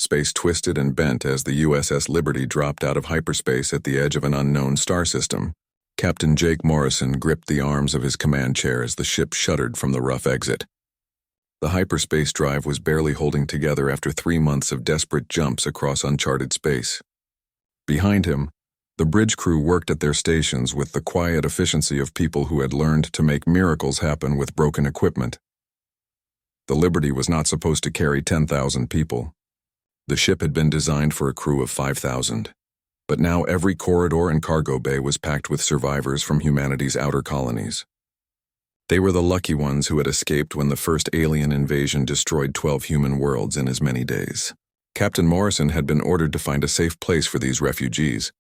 Space twisted and bent as the USS Liberty dropped out of hyperspace at the edge of an unknown star system. Captain Jake Morrison gripped the arms of his command chair as the ship shuddered from the rough exit. The hyperspace drive was barely holding together after 3 months of desperate jumps across uncharted space. Behind him, the bridge crew worked at their stations with the quiet efficiency of people who had learned to make miracles happen with broken equipment. The Liberty was not supposed to carry 10,000 people. The ship had been designed for a crew of 5,000. But now every corridor and cargo bay was packed with survivors from humanity's outer colonies. They were the lucky ones who had escaped when the first alien invasion destroyed 12 human worlds in as many days. Captain Morrison had been ordered to find a safe place for these refugees,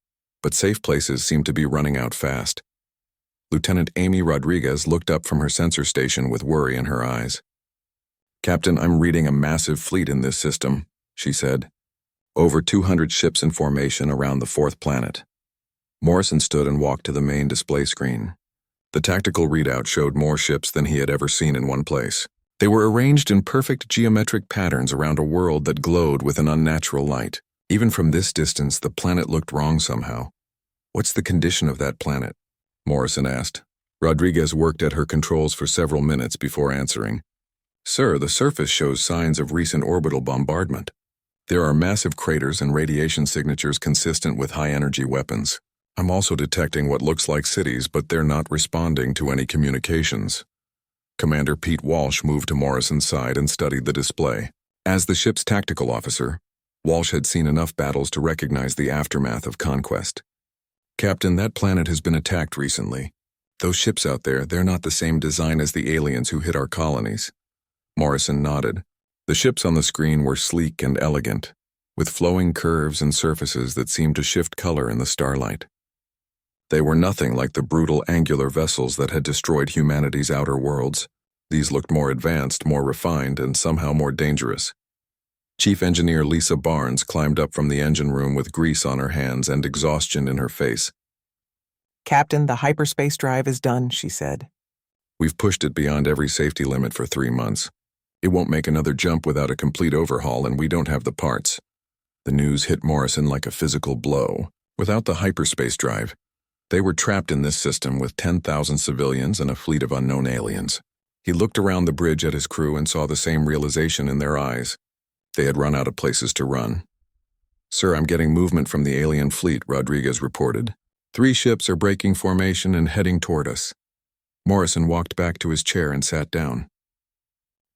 but safe places seemed to be running out fast. Lieutenant Amy Rodriguez looked up from her sensor station with worry in her eyes. "Captain, I'm reading a massive fleet in this system," she said. "Over 200 ships in formation around the 4th planet." Morrison stood and walked to the main display screen. The tactical readout showed more ships than he had ever seen in one place. They were arranged in perfect geometric patterns around a world that glowed with an unnatural light. Even from this distance, the planet looked wrong somehow. "What's the condition of that planet?" Morrison asked. Rodriguez worked at her controls for several minutes before answering. "Sir, the surface shows signs of recent orbital bombardment. There are massive craters and radiation signatures consistent with high-energy weapons. I'm also detecting what looks like cities, but they're not responding to any communications." Commander Pete Walsh moved to Morrison's side and studied the display. As the ship's tactical officer, Walsh had seen enough battles to recognize the aftermath of conquest. "Captain, that planet has been attacked recently. Those ships out there, they're not the same design as the aliens who hit our colonies." Morrison nodded. The ships on the screen were sleek and elegant, with flowing curves and surfaces that seemed to shift color in the starlight. They were nothing like the brutal angular vessels that had destroyed humanity's outer worlds. These looked more advanced, more refined, and somehow more dangerous. Chief Engineer Lisa Barnes climbed up from the engine room with grease on her hands and exhaustion in her face. "Captain, the hyperspace drive is done," she said. "We've pushed it beyond every safety limit for 3 months. It won't make another jump without a complete overhaul, and we don't have the parts." The news hit Morrison like a physical blow. Without the hyperspace drive, they were trapped in this system with 10,000 civilians and a fleet of unknown aliens. He looked around the bridge at his crew and saw the same realization in their eyes. They had run out of places to run. "Sir, I'm getting movement from the alien fleet," Rodriguez reported. 3 ships are breaking formation and heading toward us." Morrison walked back to his chair and sat down.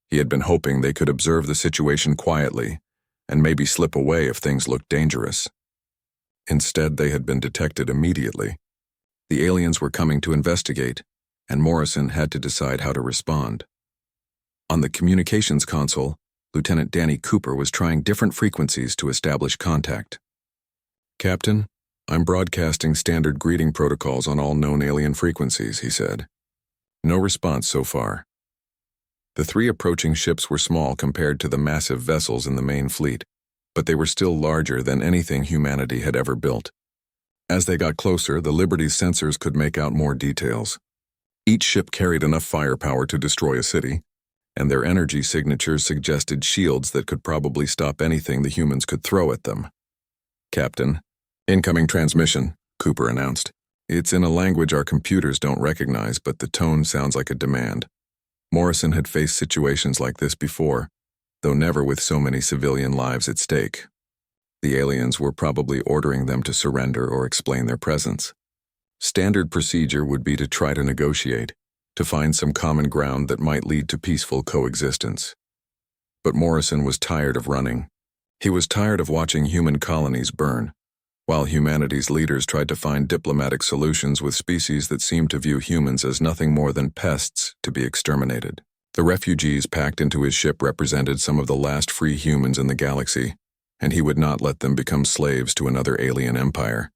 He had been hoping they could observe the situation quietly and maybe slip away if things looked dangerous. Instead, they had been detected immediately. The aliens were coming to investigate, and Morrison had to decide how to respond. On the communications console, Lieutenant Danny Cooper was trying different frequencies to establish contact. "Captain, I'm broadcasting standard greeting protocols on all known alien frequencies," he said. No response so far. The 3 approaching ships were small compared to the massive vessels in the main fleet, but they were still larger than anything humanity had ever built. As they got closer, the Liberty's sensors could make out more details. Each ship carried enough firepower to destroy a city, and their energy signatures suggested shields that could probably stop anything the humans could throw at them. "Captain, incoming transmission," Cooper announced. "It's in a language our computers don't recognize, but the tone sounds like a demand." Morrison had faced situations like this before, though never with so many civilian lives at stake. The aliens were probably ordering them to surrender or explain their presence. Standard procedure would be to try to negotiate, to find some common ground that might lead to peaceful coexistence. But Morrison was tired of running. He was tired of watching human colonies burn, while humanity's leaders tried to find diplomatic solutions with species that seemed to view humans as nothing more than pests to be exterminated. The refugees packed into his ship represented some of the last free humans in the galaxy, and he would not let them become slaves to another alien empire.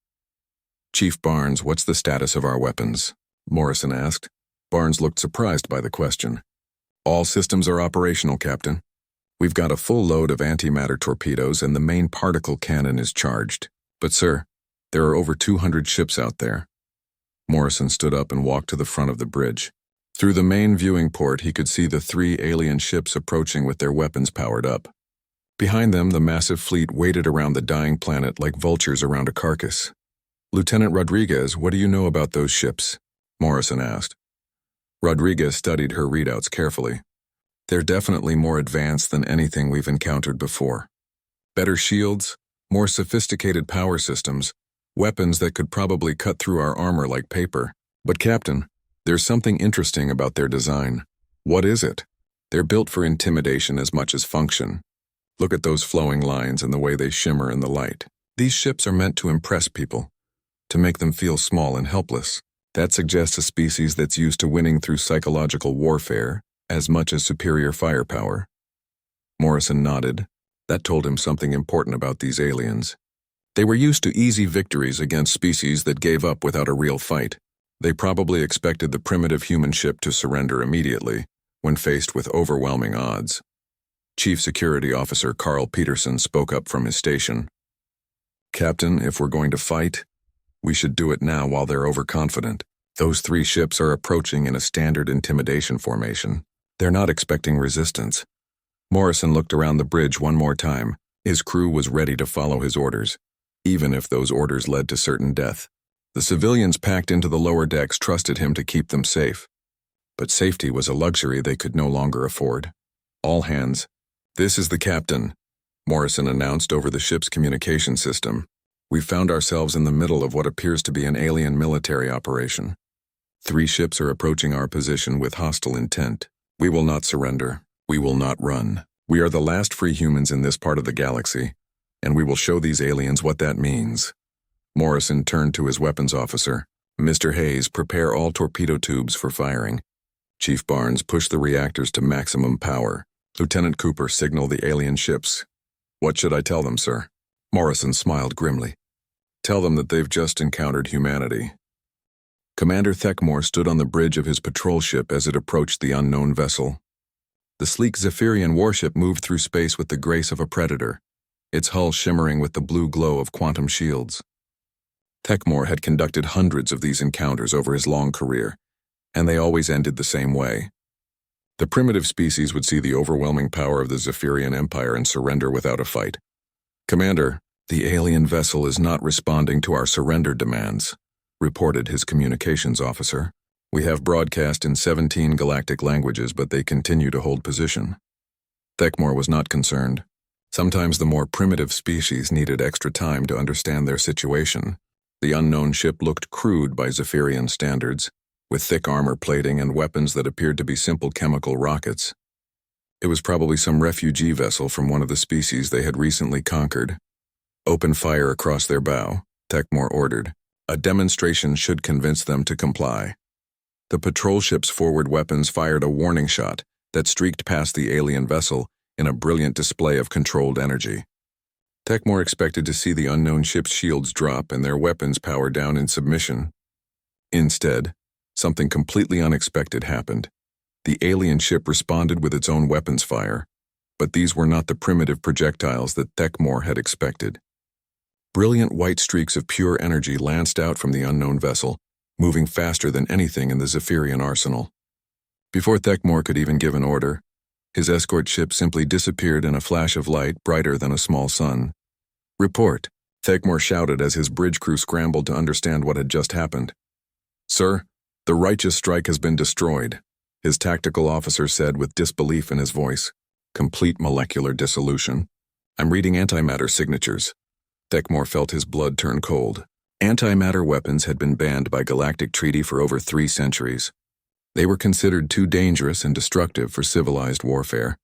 "Chief Barnes, what's the status of our weapons?" Morrison asked. Barnes looked surprised by the question. "All systems are operational, Captain. We've got a full load of antimatter torpedoes and the main particle cannon is charged. But sir, there are over 200 ships out there." Morrison stood up and walked to the front of the bridge. Through the main viewing port, he could see the 3 alien ships approaching with their weapons powered up. Behind them, the massive fleet waited around the dying planet like vultures around a carcass. "Lieutenant Rodriguez, what do you know about those ships?" Morrison asked. Rodriguez studied her readouts carefully. "They're definitely more advanced than anything we've encountered before. Better shields, more sophisticated power systems, weapons that could probably cut through our armor like paper. But Captain, there's something interesting about their design." "What is it?" "They're built for intimidation as much as function. Look at those flowing lines and the way they shimmer in the light. These ships are meant to impress people, to make them feel small and helpless. That suggests a species that's used to winning through psychological warfare as much as superior firepower." Morrison nodded. That told him something important about these aliens. They were used to easy victories against species that gave up without a real fight. They probably expected the primitive human ship to surrender immediately when faced with overwhelming odds. Chief Security Officer Carl Peterson spoke up from his station. "Captain, if we're going to fight, we should do it now while they're overconfident. Those 3 ships are approaching in a standard intimidation formation. They're not expecting resistance." Morrison looked around the bridge one more time. His crew was ready to follow his orders, even if those orders led to certain death. The civilians packed into the lower decks trusted him to keep them safe. But safety was a luxury they could no longer afford. "All hands. This is the captain," Morrison announced over the ship's communication system. "We've found ourselves in the middle of what appears to be an alien military operation. 3 ships are approaching our position with hostile intent. We will not surrender. We will not run. We are the last free humans in this part of the galaxy, and we will show these aliens what that means." Morrison turned to his weapons officer. "Mr. Hayes, prepare all torpedo tubes for firing. Chief Barnes, push the reactors to maximum power. Lieutenant Cooper, signal the alien ships." "What should I tell them, sir?" Morrison smiled grimly. "Tell them that they've just encountered humanity." Commander Thekmore stood on the bridge of his patrol ship as it approached the unknown vessel. The sleek Zephyrian warship moved through space with the grace of a predator, its hull shimmering with the blue glow of quantum shields. Thekmore had conducted hundreds of these encounters over his long career, and they always ended the same way. The primitive species would see the overwhelming power of the Zephyrian Empire and surrender without a fight. "Commander, the alien vessel is not responding to our surrender demands," reported his communications officer. "We have broadcast in 17 galactic languages, but they continue to hold position." Thekmore was not concerned. Sometimes the more primitive species needed extra time to understand their situation. The unknown ship looked crude by Zephyrian standards, with thick armor plating and weapons that appeared to be simple chemical rockets. It was probably some refugee vessel from one of the species they had recently conquered. "Open fire across their bow," Thekmore ordered. "A demonstration should convince them to comply." The patrol ship's forward weapons fired a warning shot that streaked past the alien vessel in a brilliant display of controlled energy. Thekmore expected to see the unknown ship's shields drop and their weapons power down in submission. Instead, something completely unexpected happened. The alien ship responded with its own weapons fire, but these were not the primitive projectiles that Thekmore had expected. Brilliant white streaks of pure energy lanced out from the unknown vessel, moving faster than anything in the Zephyrian arsenal. Before Thekmore could even give an order, his escort ship simply disappeared in a flash of light brighter than a small sun. "Report," Thekmore shouted as his bridge crew scrambled to understand what had just happened. "Sir, the righteous strike has been destroyed," his tactical officer said with disbelief in his voice. "Complete molecular dissolution. I'm reading antimatter signatures." Thekmore felt his blood turn cold. Antimatter weapons had been banned by galactic treaty for over 3 centuries. They were considered too dangerous and destructive for civilized warfare.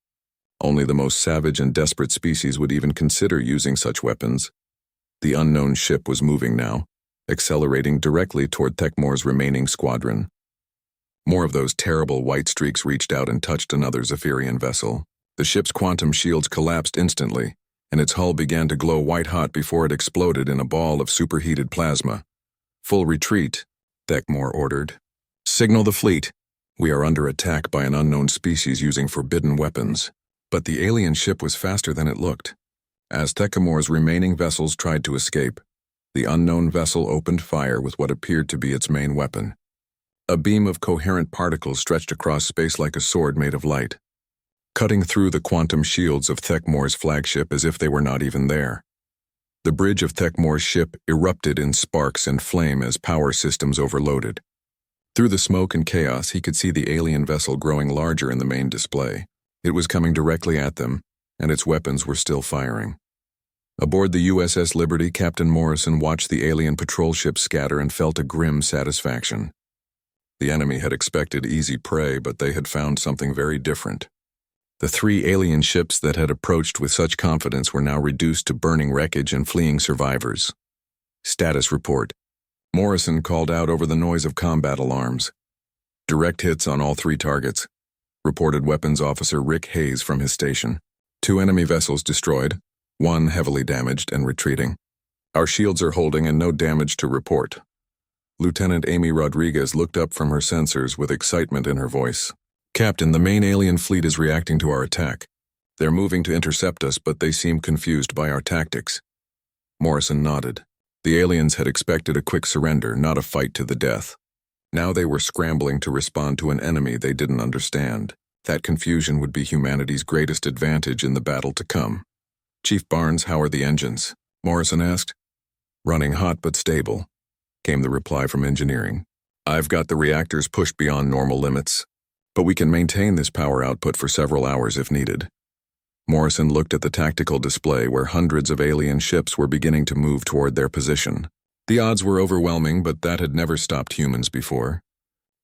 Only the most savage and desperate species would even consider using such weapons. The unknown ship was moving now, accelerating directly toward Thekmore's remaining squadron. More of those terrible white streaks reached out and touched another Zephyrian vessel. The ship's quantum shields collapsed instantly, and its hull began to glow white-hot before it exploded in a ball of superheated plasma. "Full retreat," Thekmore ordered. "Signal the fleet. We are under attack by an unknown species using forbidden weapons." But the alien ship was faster than it looked. As Thekmore's remaining vessels tried to escape, the unknown vessel opened fire with what appeared to be its main weapon. A beam of coherent particles stretched across space like a sword made of light. cutting through the quantum shields of Thekmore's flagship as if they were not even there. The bridge of Thekmore's ship erupted in sparks and flame as power systems overloaded. Through the smoke and chaos, he could see the alien vessel growing larger in the main display. It was coming directly at them, and its weapons were still firing. Aboard the USS Liberty, Captain Morrison watched the alien patrol ship scatter and felt a grim satisfaction. The enemy had expected easy prey, but they had found something very different. The 3 alien ships that had approached with such confidence were now reduced to burning wreckage and fleeing survivors. Status report. Morrison called out over the noise of combat alarms. Direct hits on all 3 targets, reported Weapons Officer Rick Hayes from his station. 2 enemy vessels destroyed, 1 heavily damaged and retreating. Our shields are holding and no damage to report. Lieutenant Amy Rodriguez looked up from her sensors with excitement in her voice. Captain, the main alien fleet is reacting to our attack. They're moving to intercept us, but they seem confused by our tactics. Morrison nodded. The aliens had expected a quick surrender, not a fight to the death. Now they were scrambling to respond to an enemy they didn't understand. That confusion would be humanity's greatest advantage in the battle to come. Chief Barnes, how are the engines? Morrison asked. Running hot but stable, came the reply from engineering. I've got the reactors pushed beyond normal limits, but we can maintain this power output for several hours if needed. Morrison looked at the tactical display where hundreds of alien ships were beginning to move toward their position. The odds were overwhelming, but that had never stopped humans before.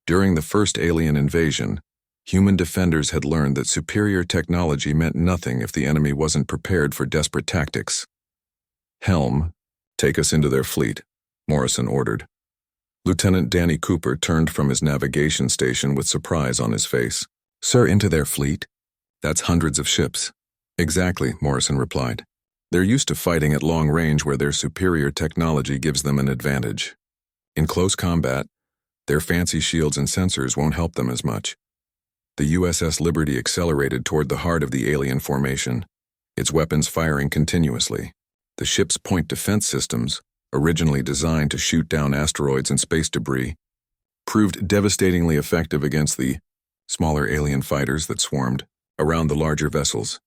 During the first alien invasion, human defenders had learned that superior technology meant nothing if the enemy wasn't prepared for desperate tactics. Helm, take us into their fleet, Morrison ordered. Lieutenant Danny Cooper turned from his navigation station with surprise on his face. Sir, into their fleet? That's hundreds of ships. Exactly, Morrison replied. They're used to fighting at long range where their superior technology gives them an advantage. In close combat, their fancy shields and sensors won't help them as much. The USS Liberty accelerated toward the heart of the alien formation, its weapons firing continuously. The ship's point defense systems, originally designed to shoot down asteroids and space debris, proved devastatingly effective against the smaller alien fighters that swarmed around the larger vessels.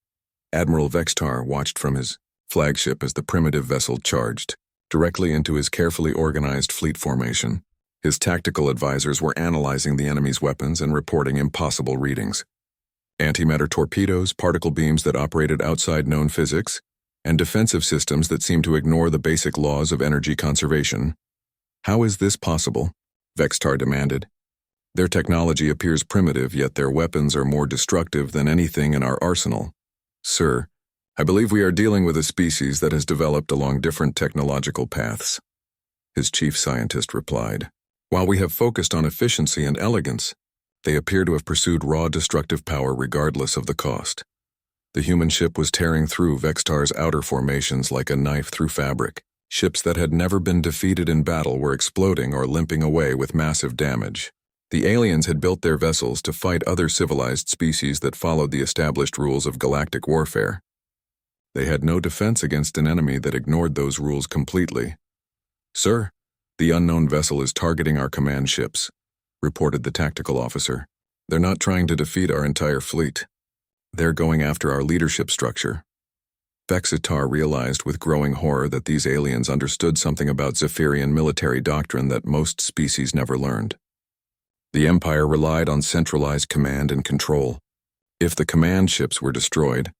Admiral Vextar watched from his flagship as the primitive vessel charged directly into his carefully organized fleet formation. His tactical advisors were analyzing the enemy's weapons and reporting impossible readings. Antimatter torpedoes, particle beams that operated outside known physics, and defensive systems that seemed to ignore the basic laws of energy conservation. How is this possible? Vextar demanded. Their technology appears primitive, yet their weapons are more destructive than anything in our arsenal. Sir, I believe we are dealing with a species that has developed along different technological paths. His chief scientist replied. While we have focused on efficiency and elegance, they appear to have pursued raw destructive power regardless of the cost. The human ship was tearing through Vextar's outer formations like a knife through fabric. Ships that had never been defeated in battle were exploding or limping away with massive damage. The aliens had built their vessels to fight other civilized species that followed the established rules of galactic warfare. They had no defense against an enemy that ignored those rules completely. Sir, the unknown vessel is targeting our command ships, reported the tactical officer. They're not trying to defeat our entire fleet. They're going after our leadership structure. Vexitar realized with growing horror that these aliens understood something about Zephyrian military doctrine that most species never learned. The Empire relied on centralized command and control. If the command ships were destroyed,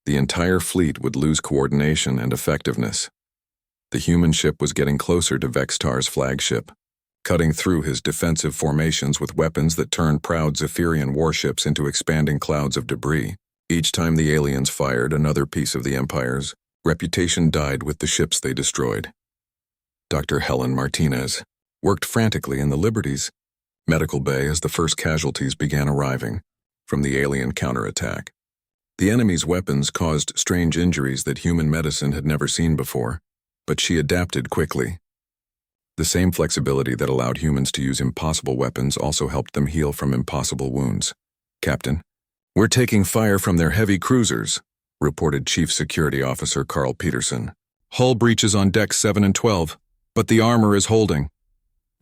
the entire fleet would lose coordination and effectiveness. The human ship was getting closer to Vextar's flagship, cutting through his defensive formations with weapons that turned proud Zephyrian warships into expanding clouds of debris. Each time the aliens fired another piece of the Empire's reputation died with the ships they destroyed. Dr. Helen Martinez worked frantically in the Liberty's medical bay as the first casualties began arriving from the alien counterattack. The enemy's weapons caused strange injuries that human medicine had never seen before, but she adapted quickly. The same flexibility that allowed humans to use impossible weapons also helped them heal from impossible wounds. Captain, we're taking fire from their heavy cruisers, reported Chief Security Officer Carl Peterson. Hull breaches on decks 7 and 12, but the armor is holding.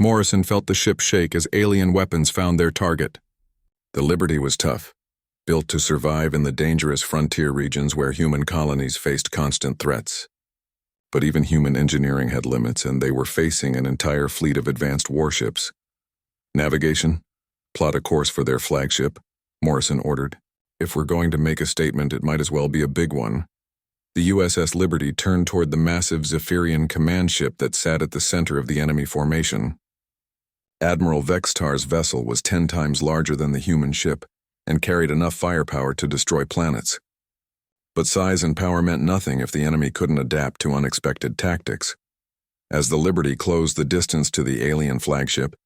Morrison felt the ship shake as alien weapons found their target. The Liberty was tough, built to survive in the dangerous frontier regions where human colonies faced constant threats. But even human engineering had limits, and they were facing an entire fleet of advanced warships. Navigation? Plot a course for their flagship, Morrison ordered. If we're going to make a statement, it might as well be a big one. The USS Liberty turned toward the massive Zephyrian command ship that sat at the center of the enemy formation. Admiral Vextar's vessel was 10 times larger than the human ship and carried enough firepower to destroy planets. But size and power meant nothing if the enemy couldn't adapt to unexpected tactics. As the Liberty closed the distance to the alien flagship,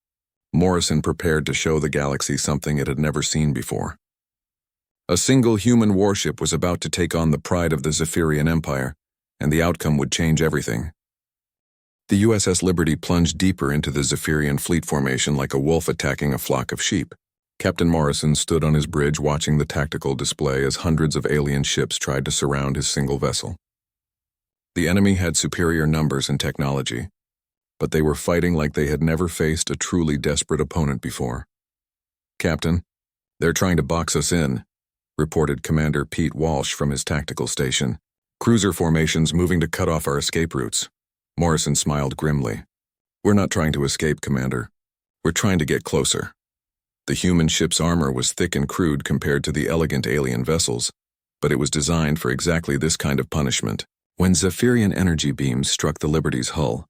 Morrison prepared to show the galaxy something it had never seen before. A single human warship was about to take on the pride of the Zephyrian Empire, and the outcome would change everything. The USS Liberty plunged deeper into the Zephyrian fleet formation like a wolf attacking a flock of sheep. Captain Morrison stood on his bridge watching the tactical display as hundreds of alien ships tried to surround his single vessel. The enemy had superior numbers and technology, but they were fighting like they had never faced a truly desperate opponent before. "Captain, they're trying to box us in," reported Commander Pete Walsh from his tactical station. "Cruiser formations moving to cut off our escape routes." Morrison smiled grimly. "We're not trying to escape, Commander. We're trying to get closer." The human ship's armor was thick and crude compared to the elegant alien vessels, but it was designed for exactly this kind of punishment. When Zephyrian energy beams struck the Liberty's hull,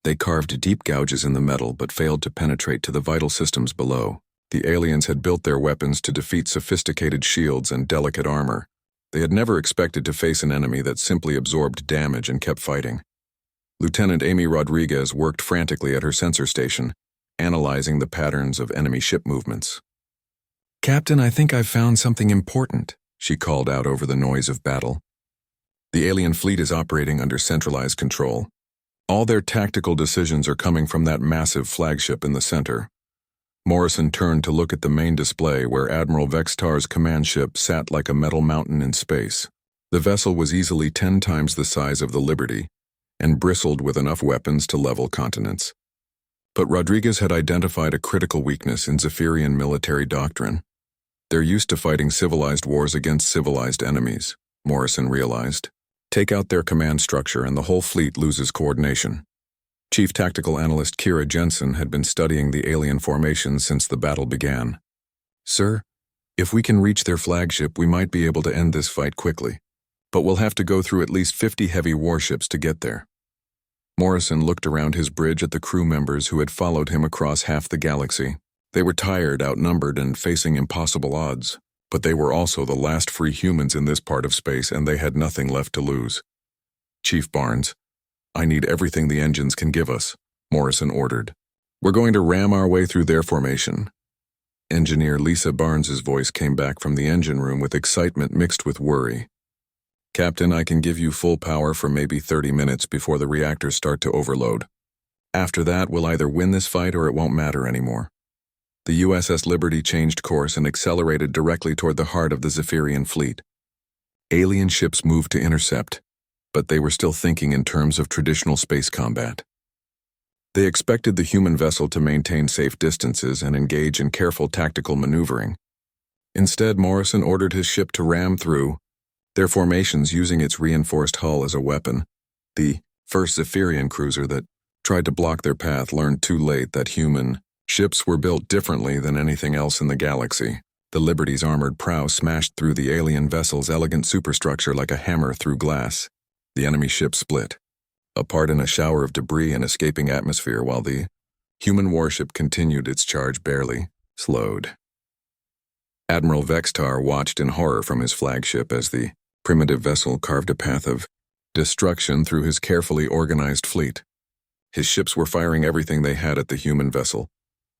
they carved deep gouges in the metal but failed to penetrate to the vital systems below. The aliens had built their weapons to defeat sophisticated shields and delicate armor. They had never expected to face an enemy that simply absorbed damage and kept fighting. Lieutenant Amy Rodriguez worked frantically at her sensor station, analyzing the patterns of enemy ship movements. "Captain, I think I've found something important," she called out over the noise of battle. "The alien fleet is operating under centralized control. All their tactical decisions are coming from that massive flagship in the center." Morrison turned to look at the main display where Admiral Vextar's command ship sat like a metal mountain in space. The vessel was easily 10 times the size of the Liberty and bristled with enough weapons to level continents. But Rodriguez had identified a critical weakness in Zephyrian military doctrine. They're used to fighting civilized wars against civilized enemies, Morrison realized. Take out their command structure and the whole fleet loses coordination. Chief Tactical Analyst Kira Jensen had been studying the alien formations since the battle began. "Sir, if we can reach their flagship, we might be able to end this fight quickly. But we'll have to go through at least 50 heavy warships to get there." Morrison looked around his bridge at the crew members who had followed him across half the galaxy. They were tired, outnumbered, and facing impossible odds. But they were also the last free humans in this part of space, and they had nothing left to lose. "Chief Barnes, I need everything the engines can give us," Morrison ordered. "We're going to ram our way through their formation." Engineer Lisa Barnes's voice came back from the engine room with excitement mixed with worry. "Captain, I can give you full power for maybe 30 minutes before the reactors start to overload. After that, we'll either win this fight or it won't matter anymore." The USS Liberty changed course and accelerated directly toward the heart of the Zephyrian fleet. Alien ships moved to intercept, but they were still thinking in terms of traditional space combat. They expected the human vessel to maintain safe distances and engage in careful tactical maneuvering. Instead, Morrison ordered his ship to ram through their formations using its reinforced hull as a weapon. The first Zephyrian cruiser that tried to block their path learned too late that human ships were built differently than anything else in the galaxy. The Liberty's armored prow smashed through the alien vessel's elegant superstructure like a hammer through glass. The enemy ship split, apart in a shower of debris and escaping atmosphere, while the human warship continued its charge barely slowed. Admiral Vextar watched in horror from his flagship as the primitive vessel carved a path of destruction through his carefully organized fleet. His ships were firing everything they had at the human vessel,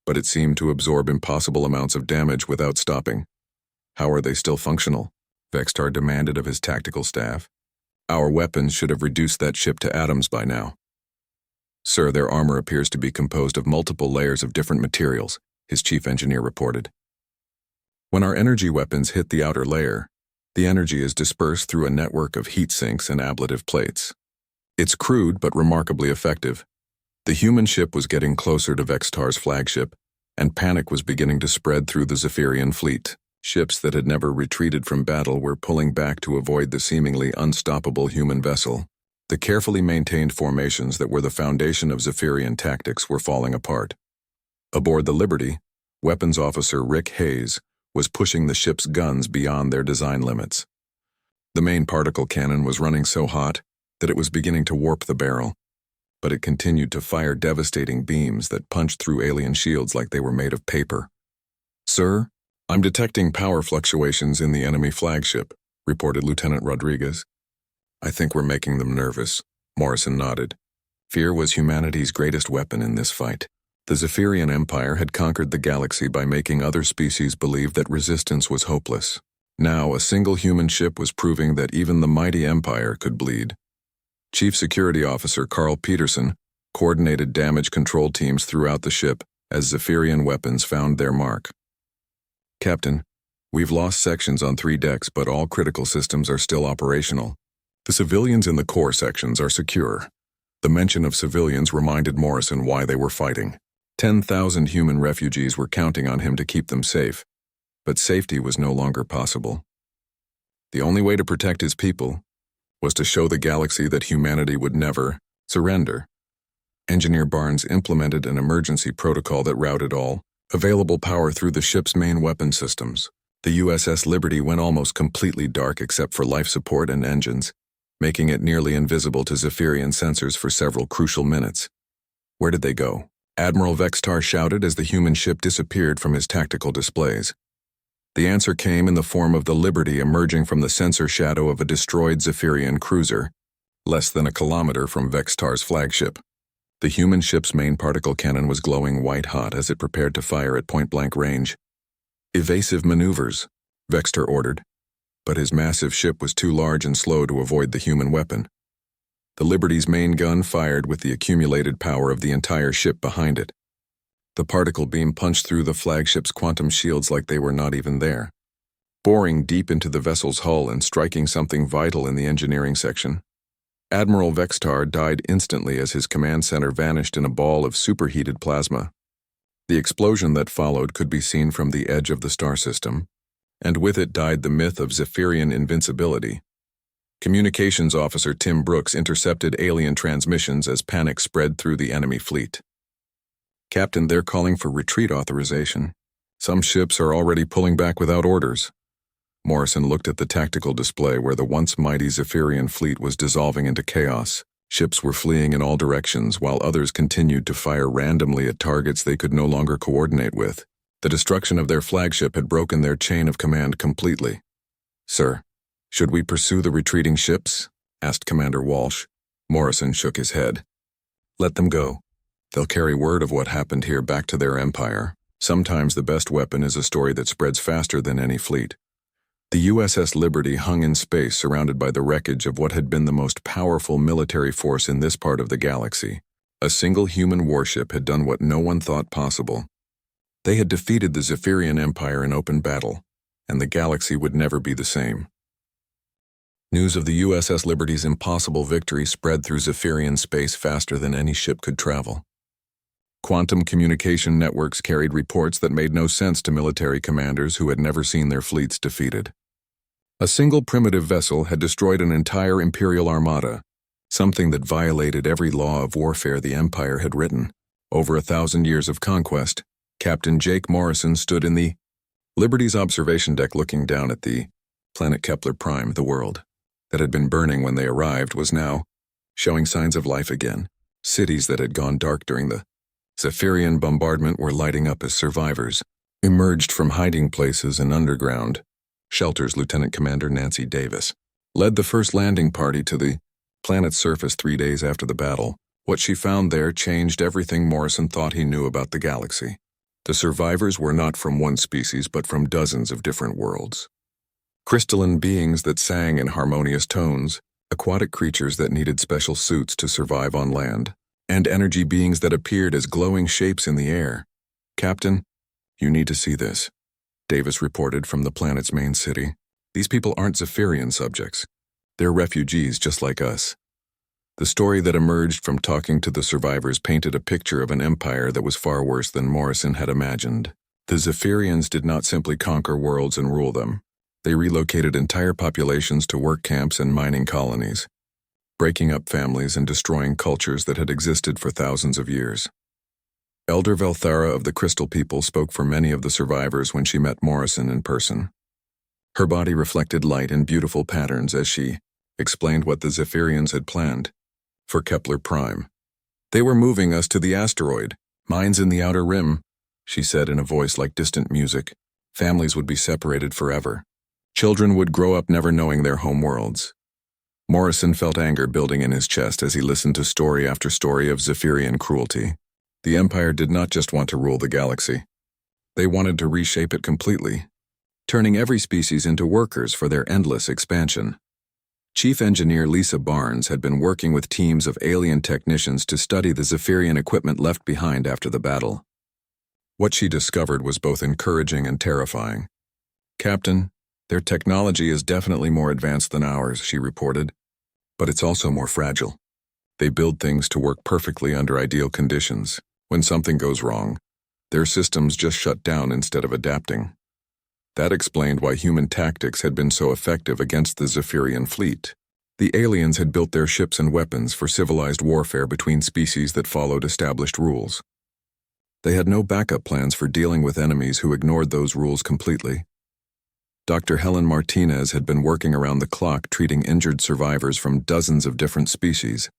but it seemed to absorb impossible amounts of damage without stopping. "How are they still functional?" Vextar demanded of his tactical staff. "Our weapons should have reduced that ship to atoms by now." "Sir, their armor appears to be composed of multiple layers of different materials," his chief engineer reported. "When our energy weapons hit the outer layer, the energy is dispersed through a network of heat sinks and ablative plates. It's crude but remarkably effective." The human ship was getting closer to Vextar's flagship, and panic was beginning to spread through the Zephyrian fleet. Ships that had never retreated from battle were pulling back to avoid the seemingly unstoppable human vessel. The carefully maintained formations that were the foundation of Zephyrian tactics were falling apart. Aboard the Liberty, Weapons Officer Rick Hayes was pushing the ship's guns beyond their design limits. The main particle cannon was running so hot that it was beginning to warp the barrel, but it continued to fire devastating beams that punched through alien shields like they were made of paper. "Sir, I'm detecting power fluctuations in the enemy flagship," reported Lieutenant Rodriguez. "I think we're making them nervous," Morrison nodded. Fear was humanity's greatest weapon in this fight. The Zephyrian Empire had conquered the galaxy by making other species believe that resistance was hopeless. Now, a single human ship was proving that even the mighty Empire could bleed. Chief Security Officer Carl Peterson coordinated damage control teams throughout the ship as Zephyrian weapons found their mark. "Captain, we've lost sections on 3 decks, but all critical systems are still operational. The civilians in the core sections are secure." The mention of civilians reminded Morrison why they were fighting. 10,000 human refugees were counting on him to keep them safe, but safety was no longer possible. The only way to protect his people was to show the galaxy that humanity would never surrender. Engineer Barnes implemented an emergency protocol that routed all available power through the ship's main weapon systems. The USS Liberty went almost completely dark except for life support and engines, making it nearly invisible to Zephyrian sensors for several crucial minutes. Where did they go? Admiral Vextar shouted as the human ship disappeared from his tactical displays. The answer came in the form of the Liberty emerging from the sensor shadow of a destroyed Zephyrian cruiser, less than a kilometer from Vextar's flagship. The human ship's main particle cannon was glowing white-hot as it prepared to fire at point-blank range. "Evasive maneuvers," Vextar ordered, but his massive ship was too large and slow to avoid the human weapon. The Liberty's main gun fired with the accumulated power of the entire ship behind it. The particle beam punched through the flagship's quantum shields like they were not even there, boring deep into the vessel's hull and striking something vital in the engineering section. Admiral Vextar died instantly as his command center vanished in a ball of superheated plasma. The explosion that followed could be seen from the edge of the star system, and with it died the myth of Zephyrian invincibility. Communications Officer Tim Brooks intercepted alien transmissions as panic spread through the enemy fleet. "Captain, they're calling for retreat authorization. Some ships are already pulling back without orders." Morrison looked at the tactical display where the once mighty Zephyrian fleet was dissolving into chaos. Ships were fleeing in all directions while others continued to fire randomly at targets they could no longer coordinate with. The destruction of their flagship had broken their chain of command completely. "Sir, should we pursue the retreating ships?" asked Commander Walsh. Morrison shook his head. "Let them go. They'll carry word of what happened here back to their empire. Sometimes the best weapon is a story that spreads faster than any fleet." The USS Liberty hung in space surrounded by the wreckage of what had been the most powerful military force in this part of the galaxy. A single human warship had done what no one thought possible. They had defeated the Zephyrian Empire in open battle, and the galaxy would never be the same. News of the USS Liberty's impossible victory spread through Zephyrian space faster than any ship could travel. Quantum communication networks carried reports that made no sense to military commanders who had never seen their fleets defeated. A single primitive vessel had destroyed an entire Imperial armada, something that violated every law of warfare the Empire had written. Over 1,000 years of conquest, Captain Jake Morrison stood in the Liberty's observation deck looking down at the planet Kepler Prime, the world that had been burning when they arrived was now showing signs of life again. Cities that had gone dark during the Zephyrian bombardment were lighting up as survivors emerged from hiding places and underground shelters. Lieutenant Commander Nancy Davis led the first landing party to the planet's surface 3 days after the battle. What she found there changed everything Morrison thought he knew about the galaxy. The survivors were not from one species but from dozens of different worlds. Crystalline beings that sang in harmonious tones, aquatic creatures that needed special suits to survive on land, and energy beings that appeared as glowing shapes in the air. "Captain, you need to see this," Davis reported from the planet's main city. "These people aren't Zephyrian subjects. They're refugees just like us." The story that emerged from talking to the survivors painted a picture of an empire that was far worse than Morrison had imagined. The Zephyrians did not simply conquer worlds and rule them. They relocated entire populations to work camps and mining colonies, breaking up families and destroying cultures that had existed for thousands of years. Elder Velthara of the Crystal People spoke for many of the survivors when she met Morrison in person. Her body reflected light in beautiful patterns as she explained what the Zephyrians had planned for Kepler Prime. "They were moving us to the asteroid. Mines in the outer rim," she said in a voice like distant music. "Families would be separated forever. Children would grow up never knowing their home worlds." Morrison felt anger building in his chest as he listened to story after story of Zephyrian cruelty. The Empire did not just want to rule the galaxy. They wanted to reshape it completely, turning every species into workers for their endless expansion. Chief Engineer Lisa Barnes had been working with teams of alien technicians to study the Zephyrian equipment left behind after the battle. What she discovered was both encouraging and terrifying. "Captain, their technology is definitely more advanced than ours," she reported, "but it's also more fragile. They build things to work perfectly under ideal conditions. When something goes wrong, their systems just shut down instead of adapting." That explained why human tactics had been so effective against the Zephyrian fleet. The aliens had built their ships and weapons for civilized warfare between species that followed established rules. They had no backup plans for dealing with enemies who ignored those rules completely. Dr. Helen Martinez had been working around the clock treating injured survivors from dozens of different species.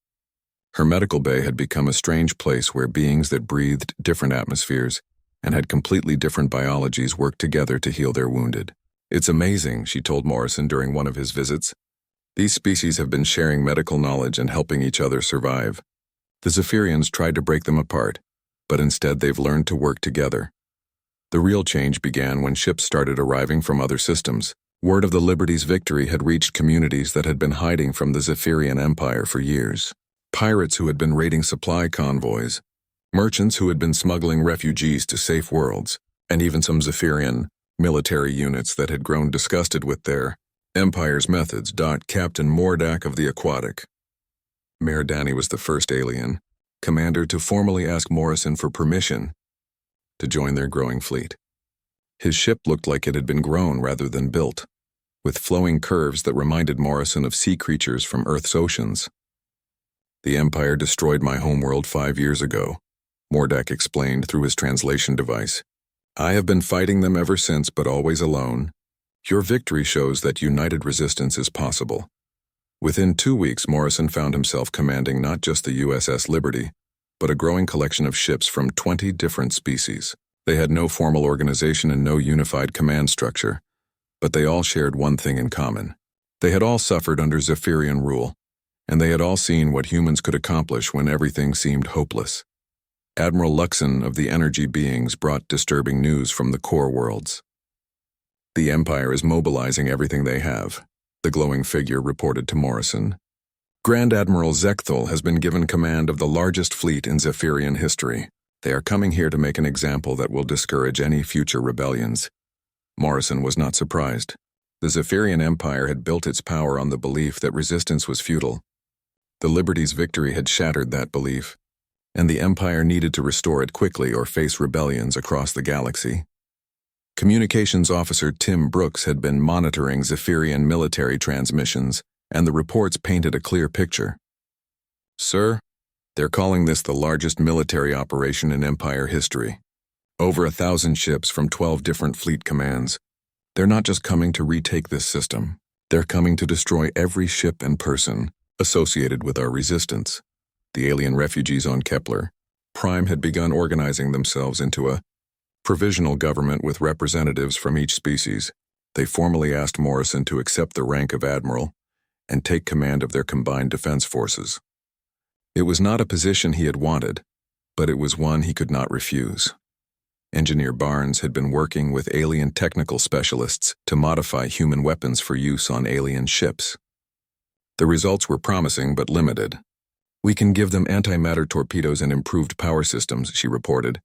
Her medical bay had become a strange place where beings that breathed different atmospheres and had completely different biologies worked together to heal their wounded. "It's amazing," she told Morrison during one of his visits. "These species have been sharing medical knowledge and helping each other survive. The Zephyrians tried to break them apart, but instead they've learned to work together." The real change began when ships started arriving from other systems. Word of the Liberty's victory had reached communities that had been hiding from the Zephyrian Empire for years. Pirates who had been raiding supply convoys, merchants who had been smuggling refugees to safe worlds, and even some Zephyrian military units that had grown disgusted with their Empire's methods. Captain Mordak of the Aquatic. Mayor Danny was the first alien commander to formally ask Morrison for permission to join their growing fleet. His ship looked like it had been grown rather than built, with flowing curves that reminded Morrison of sea creatures from Earth's oceans. "The Empire destroyed my homeworld 5 years ago," Mordak explained through his translation device. "I have been fighting them ever since, but always alone. Your victory shows that united resistance is possible." Within 2 weeks, Morrison found himself commanding not just the USS Liberty, but a growing collection of ships from 20 different species. They had no formal organization and no unified command structure, but they all shared one thing in common. They had all suffered under Zephyrian rule, and they had all seen what humans could accomplish when everything seemed hopeless. Admiral Luxon of the Energy Beings brought disturbing news from the core worlds. "The Empire is mobilizing everything they have," the glowing figure reported to Morrison. "Grand Admiral Zekthal has been given command of the largest fleet in Zephyrian history. They are coming here to make an example that will discourage any future rebellions." Morrison was not surprised. The Zephyrian Empire had built its power on the belief that resistance was futile. The Liberty's victory had shattered that belief, and the Empire needed to restore it quickly or face rebellions across the galaxy. Communications Officer Tim Brooks had been monitoring Zephyrian military transmissions, and the reports painted a clear picture. "Sir, they're calling this the largest military operation in Empire history. Over 1,000 ships from 12 different fleet commands. They're not just coming to retake this system. They're coming to destroy every ship and person associated with our resistance." The alien refugees on Kepler Prime had begun organizing themselves into a provisional government with representatives from each species. They formally asked Morrison to accept the rank of admiral and take command of their combined defense forces. It was not a position he had wanted, but it was one he could not refuse. Engineer Barnes had been working with alien technical specialists to modify human weapons for use on alien ships. The results were promising but limited. "We can give them antimatter torpedoes and improved power systems," she reported.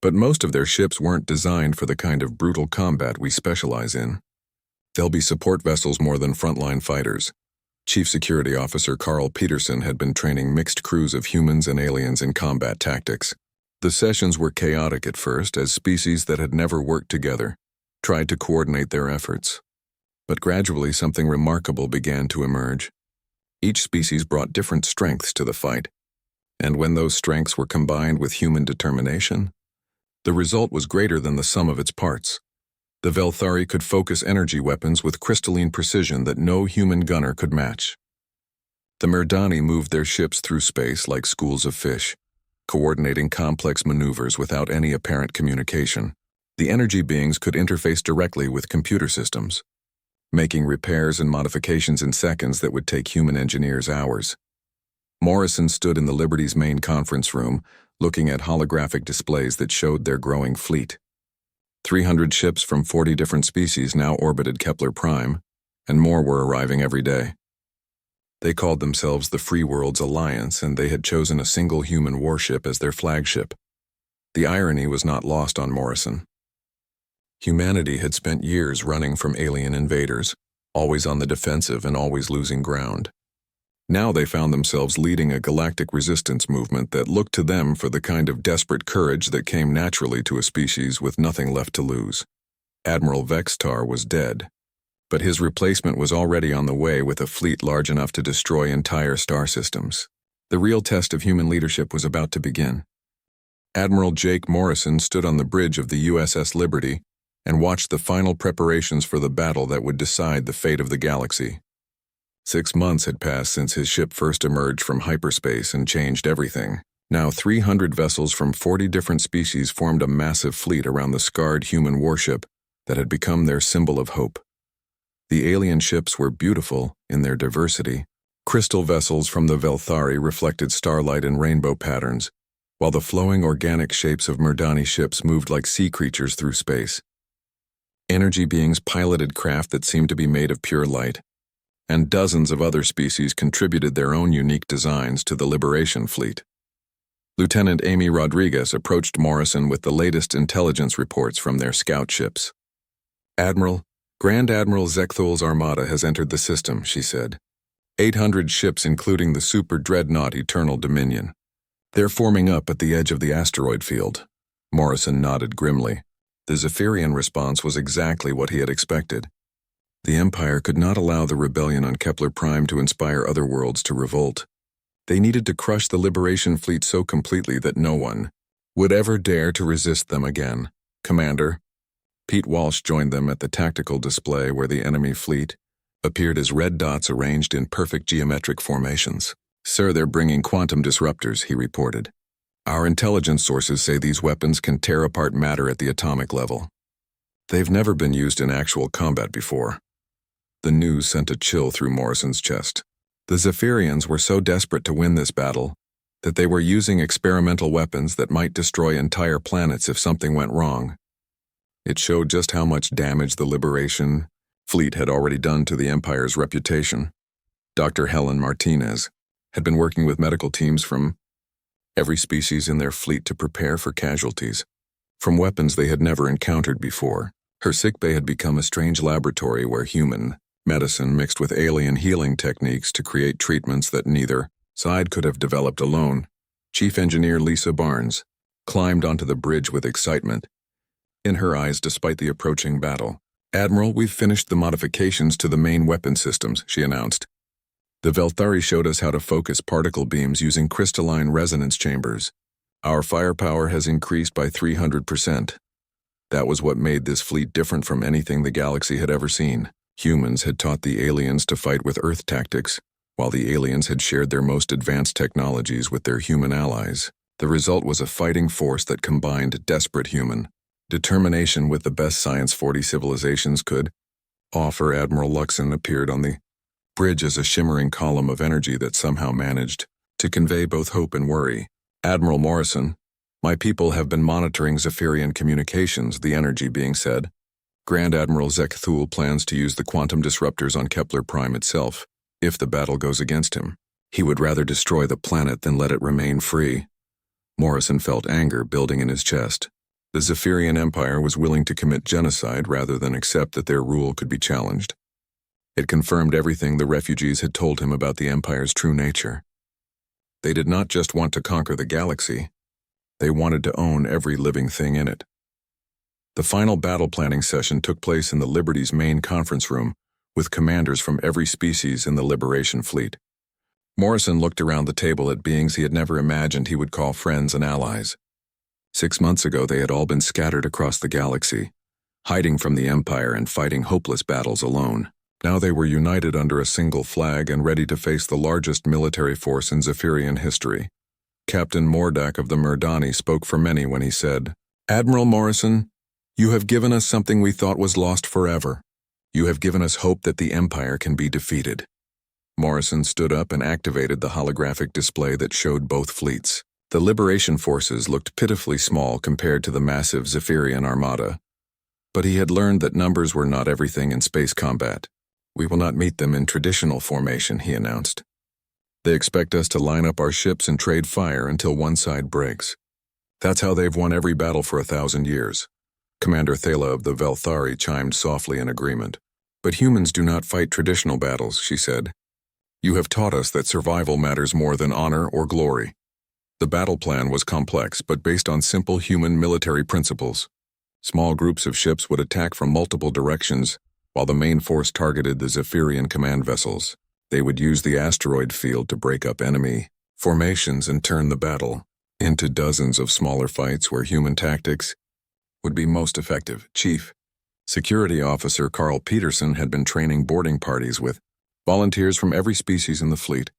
"But most of their ships weren't designed for the kind of brutal combat we specialize in. They'll be support vessels more than frontline fighters." Chief Security Officer Carl Peterson had been training mixed crews of humans and aliens in combat tactics. The sessions were chaotic at first, as species that had never worked together tried to coordinate their efforts. But gradually something remarkable began to emerge. Each species brought different strengths to the fight, and when those strengths were combined with human determination, the result was greater than the sum of its parts. The Velthari could focus energy weapons with crystalline precision that no human gunner could match. The Merdani moved their ships through space like schools of fish, coordinating complex maneuvers without any apparent communication. The energy beings could interface directly with computer systems, making repairs and modifications in seconds that would take human engineers hours. Morrison stood in the Liberty's main conference room, looking at holographic displays that showed their growing fleet. 300 ships from 40 different species now orbited Kepler Prime, and more were arriving every day. They called themselves the Free Worlds Alliance, and they had chosen a single human warship as their flagship. The irony was not lost on Morrison. Humanity had spent years running from alien invaders, always on the defensive and always losing ground. Now they found themselves leading a galactic resistance movement that looked to them for the kind of desperate courage that came naturally to a species with nothing left to lose. Admiral Vextar was dead, but his replacement was already on the way with a fleet large enough to destroy entire star systems. The real test of human leadership was about to begin. Admiral Jake Morrison stood on the bridge of the USS Liberty and watched the final preparations for the battle that would decide the fate of the galaxy. 6 months had passed since his ship first emerged from hyperspace and changed everything. Now 300 vessels from 40 different species formed a massive fleet around the scarred human warship that had become their symbol of hope. The alien ships were beautiful in their diversity. Crystal vessels from the Velthari reflected starlight and rainbow patterns, while the flowing organic shapes of Merdani ships moved like sea creatures through space. Energy beings piloted craft that seemed to be made of pure light, and dozens of other species contributed their own unique designs to the Liberation fleet. Lieutenant Amy Rodriguez approached Morrison with the latest intelligence reports from their scout ships. Grand Admiral Zekthul's armada has entered the system, she said. 800 ships including the super dreadnought Eternal Dominion. They're forming up at the edge of the asteroid field. Morrison nodded grimly. The Zephyrian response was exactly what he had expected. The Empire could not allow the rebellion on Kepler Prime to inspire other worlds to revolt. They needed to crush the Liberation fleet so completely that no one would ever dare to resist them again. Commander. Pete Walsh joined them at the tactical display where the enemy fleet appeared as red dots arranged in perfect geometric formations. Sir, they're bringing quantum disruptors, he reported. Our intelligence sources say these weapons can tear apart matter at the atomic level. They've never been used in actual combat before. The news sent a chill through Morrison's chest. The Zephyrians were so desperate to win this battle that they were using experimental weapons that might destroy entire planets if something went wrong. It showed just how much damage the Liberation fleet had already done to the Empire's reputation. Dr. Helen Martinez had been working with medical teams from every species in their fleet to prepare for casualties, from weapons they had never encountered before. Her sickbay had become a strange laboratory where human medicine mixed with alien healing techniques to create treatments that neither side could have developed alone. Chief Engineer Lisa Barnes climbed onto the bridge with excitement in her eyes despite the approaching battle. Admiral, we've finished the modifications to the main weapon systems, she announced. The Velthari showed us how to focus particle beams using crystalline resonance chambers. Our firepower has increased by 300%. That was what made this fleet different from anything the galaxy had ever seen. Humans had taught the aliens to fight with Earth tactics, while the aliens had shared their most advanced technologies with their human allies. The result was a fighting force that combined desperate human determination with the best science 40 civilizations could offer. Admiral Luxon appeared on the bridge as a shimmering column of energy that somehow managed to convey both hope and worry. Admiral Morrison, my people have been monitoring Zephyrian communications, the energy being said. Grand Admiral Zekthul plans to use the quantum disruptors on Kepler Prime itself, if the battle goes against him. He would rather destroy the planet than let it remain free. Morrison felt anger building in his chest. The Zephyrian Empire was willing to commit genocide rather than accept that their rule could be challenged. It confirmed everything the refugees had told him about the Empire's true nature. They did not just want to conquer the galaxy. They wanted to own every living thing in it. The final battle planning session took place in the Liberty's main conference room, with commanders from every species in the Liberation fleet. Morrison looked around the table at beings he had never imagined he would call friends and allies. 6 months ago, they had all been scattered across the galaxy, hiding from the Empire and fighting hopeless battles alone. Now they were united under a single flag and ready to face the largest military force in Zephyrian history. Captain Mordak of the Murdani spoke for many when he said, "Admiral Morrison, you have given us something we thought was lost forever. You have given us hope that the Empire can be defeated." Morrison stood up and activated the holographic display that showed both fleets. The Liberation forces looked pitifully small compared to the massive Zephyrian armada. But he had learned that numbers were not everything in space combat. "We will not meet them in traditional formation," he announced. "They expect us to line up our ships and trade fire until one side breaks. That's how they've won every battle for 1,000 years. Commander Thala of the Velthari chimed softly in agreement. "But humans do not fight traditional battles," she said. "You have taught us that survival matters more than honor or glory." The battle plan was complex, but based on simple human military principles. Small groups of ships would attack from multiple directions, while the main force targeted the Zephyrian command vessels. They would use the asteroid field to break up enemy formations and turn the battle into dozens of smaller fights where human tactics would be most effective. Chief Security Officer Carl Peterson had been training boarding parties with volunteers from every species in the fleet.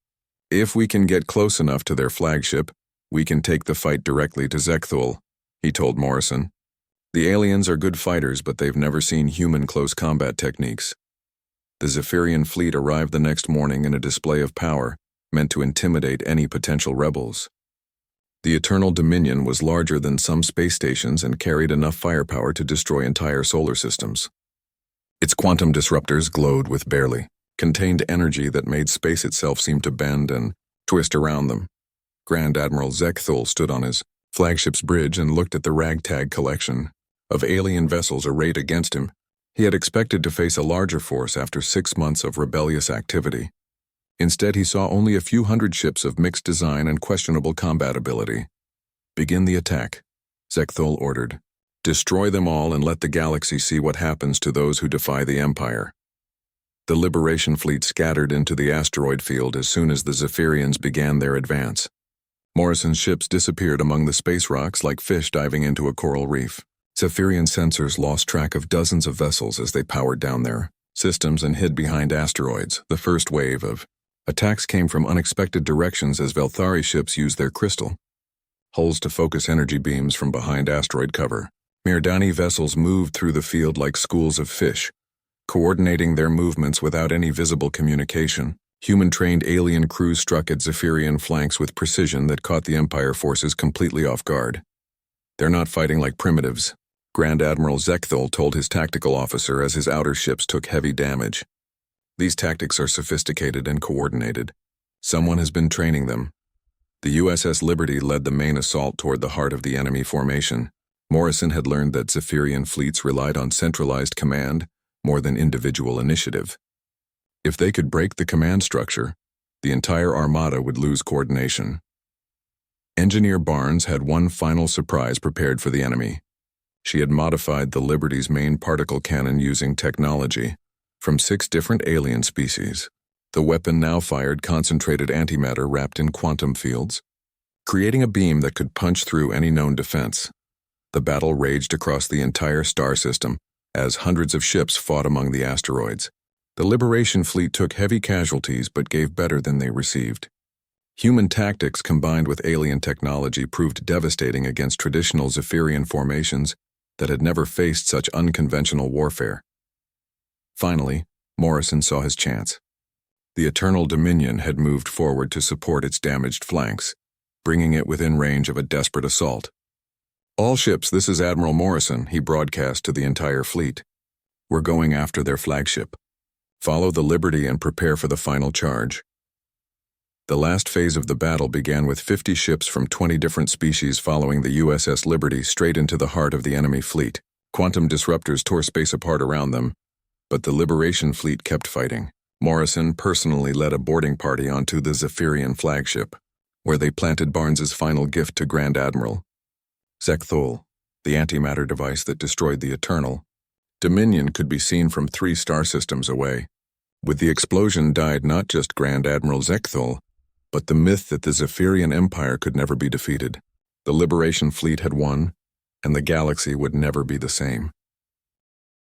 "If we can get close enough to their flagship, we can take the fight directly to Zekthul," he told Morrison. "The aliens are good fighters, but they've never seen human close combat techniques." The Zephyrian fleet arrived the next morning in a display of power, meant to intimidate any potential rebels. The Eternal Dominion was larger than some space stations and carried enough firepower to destroy entire solar systems. Its quantum disruptors glowed with barely contained energy that made space itself seem to bend and twist around them. Grand Admiral Zekthul stood on his flagship's bridge and looked at the ragtag collection of alien vessels arrayed against him. He had expected to face a larger force after 6 months of rebellious activity. Instead, he saw only a few hundred ships of mixed design and questionable combat ability. "Begin the attack," Zekthul ordered. "Destroy them all and let the galaxy see what happens to those who defy the Empire." The Liberation fleet scattered into the asteroid field as soon as the Zephyrians began their advance. Morrison's ships disappeared among the space rocks like fish diving into a coral reef. Zephyrian sensors lost track of dozens of vessels as they powered down their systems and hid behind asteroids. The first wave of attacks came from unexpected directions as Velthari ships used their crystal hulls to focus energy beams from behind asteroid cover. Murdani vessels moved through the field like schools of fish, coordinating their movements without any visible communication. Human-trained alien crews struck at Zephyrian flanks with precision that caught the Empire forces completely off guard. "They're not fighting like primitives," Grand Admiral Zekthul told his tactical officer as his outer ships took heavy damage. "These tactics are sophisticated and coordinated. Someone has been training them." The USS Liberty led the main assault toward the heart of the enemy formation. Morrison had learned that Zephyrian fleets relied on centralized command more than individual initiative. If they could break the command structure, the entire armada would lose coordination. Engineer Barnes had one final surprise prepared for the enemy. She had modified the Liberty's main particle cannon using technology from 6 different alien species. The weapon now fired concentrated antimatter wrapped in quantum fields, creating a beam that could punch through any known defense. The battle raged across the entire star system as hundreds of ships fought among the asteroids. The Liberation fleet took heavy casualties but gave better than they received. Human tactics combined with alien technology proved devastating against traditional Zephyrian formations that had never faced such unconventional warfare. Finally, Morrison saw his chance. The Eternal Dominion had moved forward to support its damaged flanks, bringing it within range of a desperate assault. "All ships, this is Admiral Morrison," he broadcast to the entire fleet. "We're going after their flagship. Follow the Liberty and prepare for the final charge." The last phase of the battle began with 50 ships from 20 different species following the USS Liberty straight into the heart of the enemy fleet. Quantum disruptors tore space apart around them, but the Liberation fleet kept fighting. Morrison personally led a boarding party onto the Zephyrian flagship, where they planted Barnes's final gift to Grand Admiral, Zekthul, the antimatter device that destroyed the Eternal. Dominion could be seen from 3 star systems away. With the explosion died not just Grand Admiral Zekthul, but the myth that the Zephyrian Empire could never be defeated. The Liberation Fleet had won, and the galaxy would never be the same.